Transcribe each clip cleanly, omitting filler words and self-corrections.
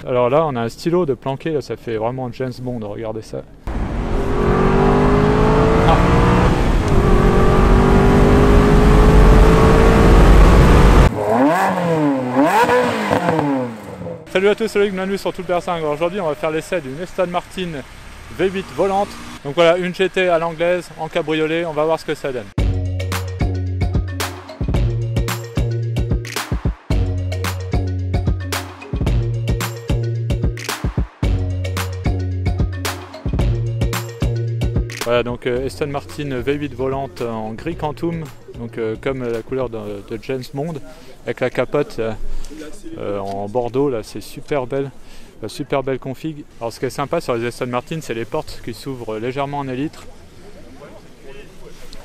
Alors là, on a un stylo de planqué, là, ça fait vraiment James Bond, regardez ça. Ah. Salut à tous, salut bienvenue sur Tout le Persin. Alors aujourd'hui, on va faire l'essai d'une Aston Martin V8 volante. Donc voilà, une GT à l'anglaise, en cabriolet, on va voir ce que ça donne. Voilà, donc Aston Martin V8 volante en gris Quantum, donc comme la couleur de James Bond, avec la capote en bordeaux, là c'est super belle config. Alors ce qui est sympa sur les Aston Martin, c'est les portes qui s'ouvrent légèrement en élytre.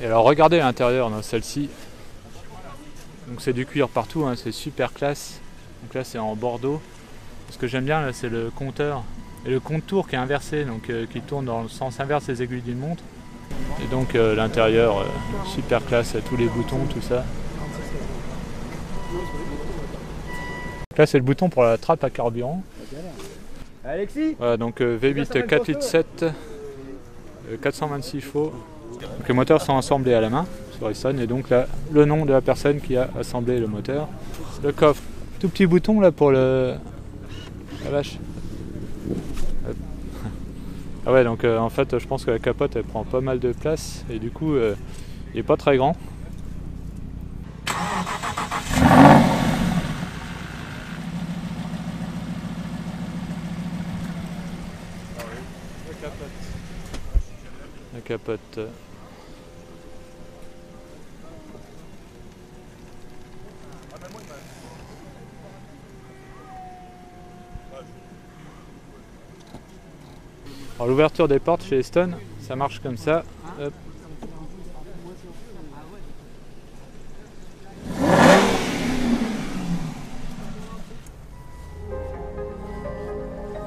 Et alors regardez à l'intérieur dans celle-ci, donc c'est du cuir partout, hein, c'est super classe. Donc là c'est en bordeaux. Ce que j'aime bien là, c'est le compteur. Et le compte-tour qui est inversé, donc qui tourne dans le sens inverse des aiguilles d'une montre. Et donc l'intérieur, super classe, tous les boutons, tout ça. Donc là c'est le bouton pour la trappe à carburant. Alexis. Voilà, donc V8 4 litres 7, 426 chevaux. Donc les moteurs sont assemblés à la main sur Aston, et donc là le nom de la personne qui a assemblé le moteur. Le coffre, tout petit bouton là pour le... La vache. Ah ouais, donc en fait je pense que la capote elle prend pas mal de place et du coup il est pas très grand. La capote. Alors l'ouverture des portes chez Aston, ça marche comme ça. Hop.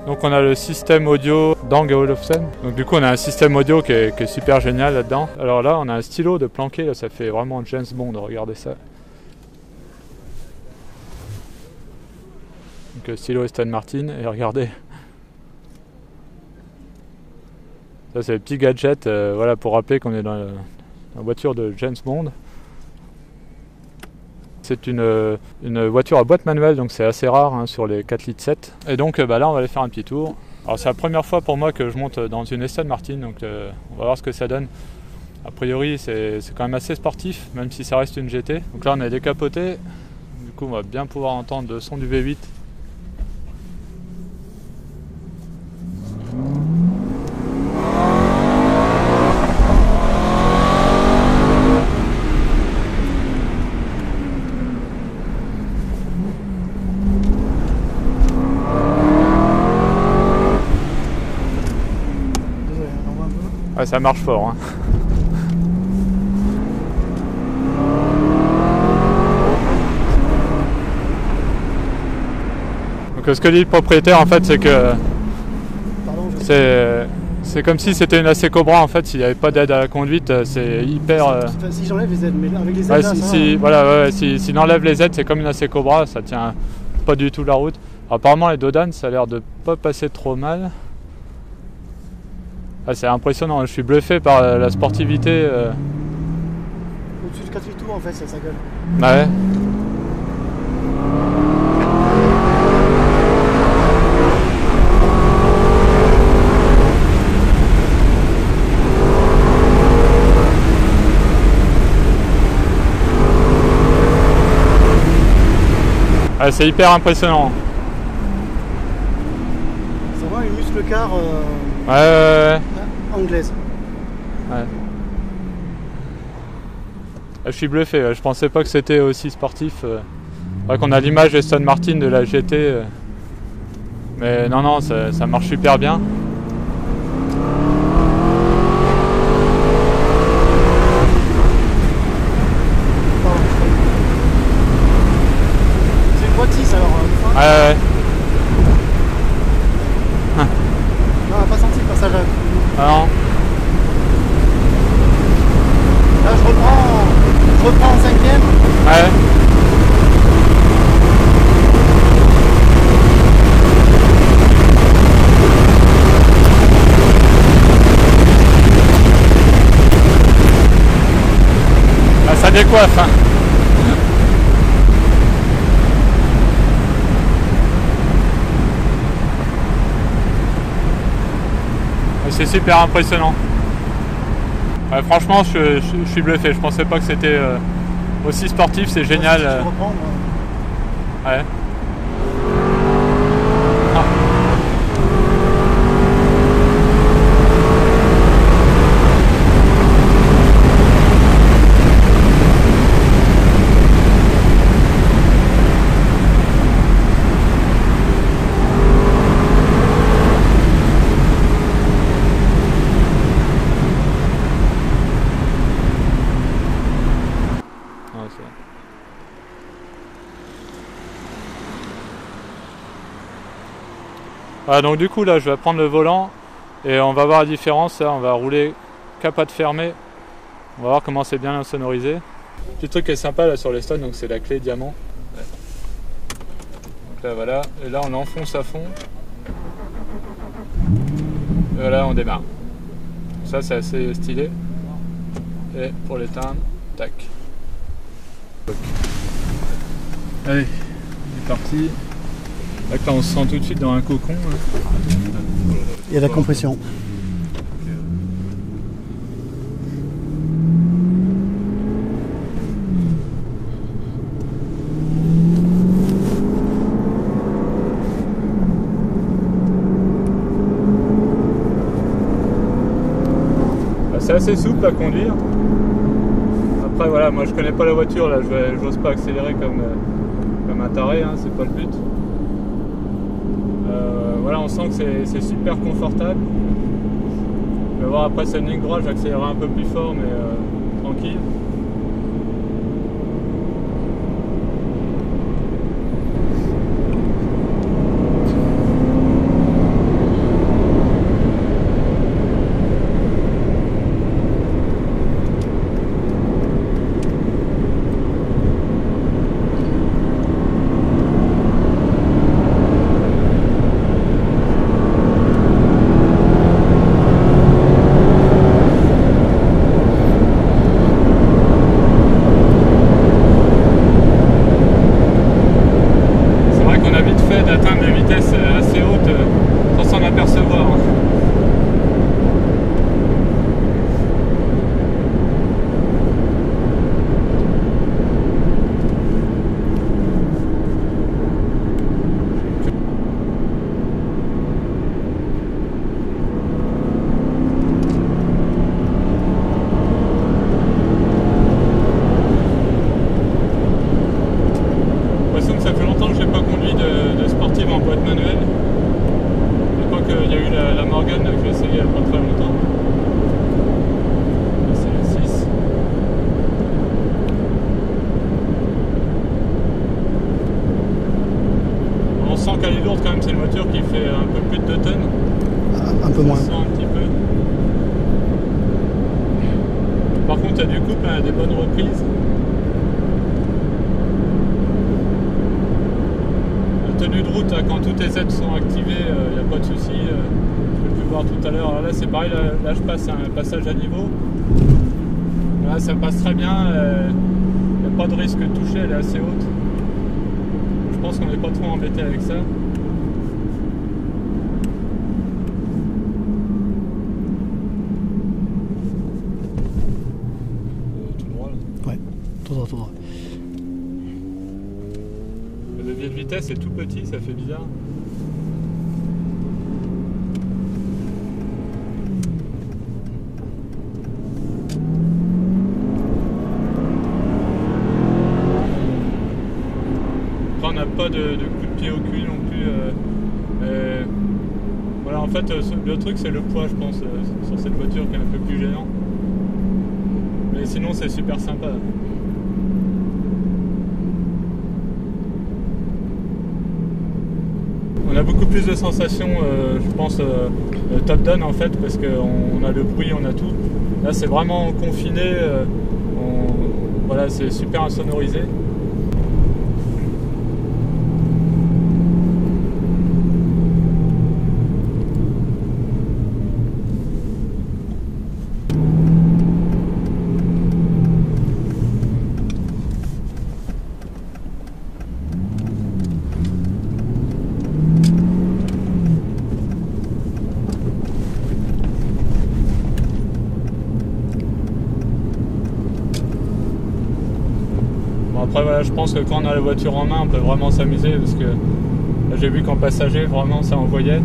Donc on a le système audio Bang & Olufsen. Donc du coup on a un système audio qui est super génial là-dedans. Alors là on a un stylo de planqué, là, ça fait vraiment James Bond, regardez ça. Donc stylo Aston Martin, et regardez. Ça c'est le petit gadget, voilà, pour rappeler qu'on est dans la voiture de James Bond. C'est une voiture à boîte manuelle, donc c'est assez rare hein, sur les 4 litres 7. Et donc là on va aller faire un petit tour. Alors c'est la première fois pour moi que je monte dans une Aston Martin, donc on va voir ce que ça donne. A priori c'est quand même assez sportif, même si ça reste une GT. Donc là on est décapoté, du coup on va bien pouvoir entendre le son du V8. Ouais, ça marche fort. Hein. Donc ce que dit le propriétaire en fait, c'est que c'est comme si c'était une AC Cobra en fait, s'il n'y avait pas d'aide à la conduite, c'est hyper... Si j'enlève les aides, mais avec les aides ouais, là, voilà, si enlève les aides, c'est comme une AC Cobra, ça tient pas du tout la route. Alors, apparemment les Dodan, ça a l'air de pas passer trop mal. Ah, c'est impressionnant, je suis bluffé par la sportivité. Au-dessus de 4 tours en fait, ça gueule. Ouais. Ah, c'est hyper impressionnant. C'est vraiment une muscle car ouais. Anglaise. Ouais. Je suis bluffé, je pensais pas que c'était aussi sportif. C'est vrai qu'on a l'image d'Aston Martin de la GT, mais non, ça marche super bien. C'est une boîte 6 alors. Ouais. Non, on n'a pas senti le passage à... Ah non. Là je reprends en 5ème. Ouais. décoiffe, hein. C'est super impressionnant. Ouais, franchement, je suis bluffé. Je pensais pas que c'était aussi sportif. C'est génial. Ouais. Ah. Voilà, donc du coup là je vais prendre le volant et on va voir la différence. Là, on va rouler capot fermé. On va voir comment c'est bien sonorisé. Petit truc qui est sympa là sur les Stones, donc c'est la clé diamant. Ouais. Donc là voilà, et là on l'enfonce à fond. Et voilà, on démarre. Ça c'est assez stylé. Et pour l'éteindre, tac. Allez, on est parti. Là, on se sent tout de suite dans un cocon. Il y a la compression. C'est assez souple à conduire. Après voilà, moi je connais pas la voiture, là j'ose pas accélérer comme un taré, hein, c'est pas le but. Voilà, on sent que c'est super confortable. On va voir après cette ligne droite, j'accélérerai un peu plus fort, mais tranquille. D'atteindre des vitesses assez hautes sans s'en apercevoir. Ça fait longtemps que je n'ai pas conduit de sportive en boîte manuelle. Je crois qu'il y a eu la Morgan que j'ai essayé il n'y a pas très longtemps. C'est le 6. On sent qu'elle est lourde quand même, c'est une voiture qui fait un peu plus de 2 tonnes. Un peu moins. Ça sent un petit peu. Par contre, il y a du couple, il y a des bonnes reprises. Tenue de route, quand toutes les aides sont activées, il n'y a pas de souci. Je vais pu voir tout à l'heure. Là c'est pareil, là je passe un passage à niveau. Là ça passe très bien. Il n'y a pas de risque de toucher, elle est assez haute. Je pense qu'on n'est pas trop embêté avec ça. Tout droit là. Ouais, tout droit, tout droit. Le levier de vitesse est tout petit, ça fait bizarre. Après on n'a pas de coup de pied au cul non plus. Voilà, en fait le truc c'est le poids je pense sur cette voiture qui est un peu plus gênant. Mais sinon c'est super sympa. On a beaucoup plus de sensations, je pense, top down en fait, parce qu'on a le bruit, on a tout. Là, c'est vraiment confiné, voilà, c'est super insonorisé. Après voilà, je pense que quand on a la voiture en main, on peut vraiment s'amuser parce que j'ai vu qu'en passager, vraiment ça envoyait.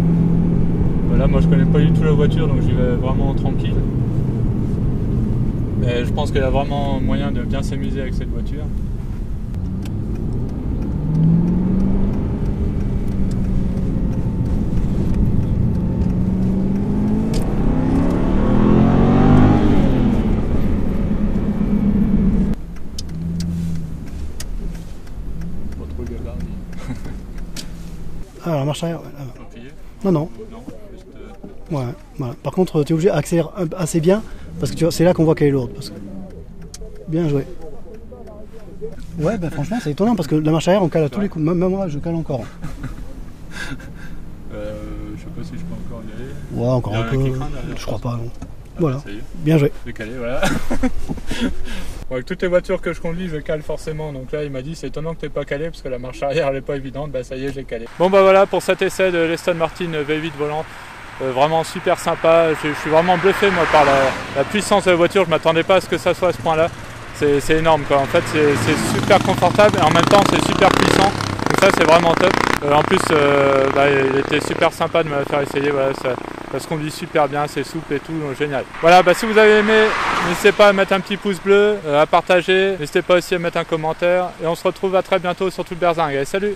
Là, moi je connais pas du tout la voiture, donc j'y vais vraiment tranquille. Mais je pense qu'il y a vraiment moyen de bien s'amuser avec cette voiture. Ah, la marche arrière. Non, non. Ouais, voilà. Par contre, tu es obligé d'accélérer assez bien parce que c'est là qu'on voit qu'elle est lourde. Parce que... Bien joué. Ouais, bah, franchement, c'est étonnant parce que la marche arrière, on cale à tous les coups. Même moi, je cale encore. Je sais pas si je peux encore y aller. Ouais, encore un peu. Je crois pas, non. Voilà. Bien joué. J'ai calé, voilà. Bon, avec toutes les voitures que je conduis, je cale forcément. Donc là, il m'a dit c'est étonnant que tu n'aies pas calé parce que la marche arrière elle n'est pas évidente. Bah ça y est, j'ai calé. Bon bah voilà pour cet essai de l'Aston Martin V8 volante. Vraiment super sympa. Je suis vraiment bluffé moi par la puissance de la voiture. Je m'attendais pas à ce que ça soit à ce point-là. C'est énorme quoi. En fait, c'est super confortable et en même temps c'est super puissant. Donc ça c'est vraiment top. En plus, il était super sympa de me la faire essayer. Voilà, ça se conduit super bien, c'est souple et tout, donc génial. Voilà, si vous avez aimé, n'hésitez pas à mettre un petit pouce bleu, à partager, n'hésitez pas aussi à mettre un commentaire et on se retrouve à très bientôt sur Tout le Berzing. Allez, salut!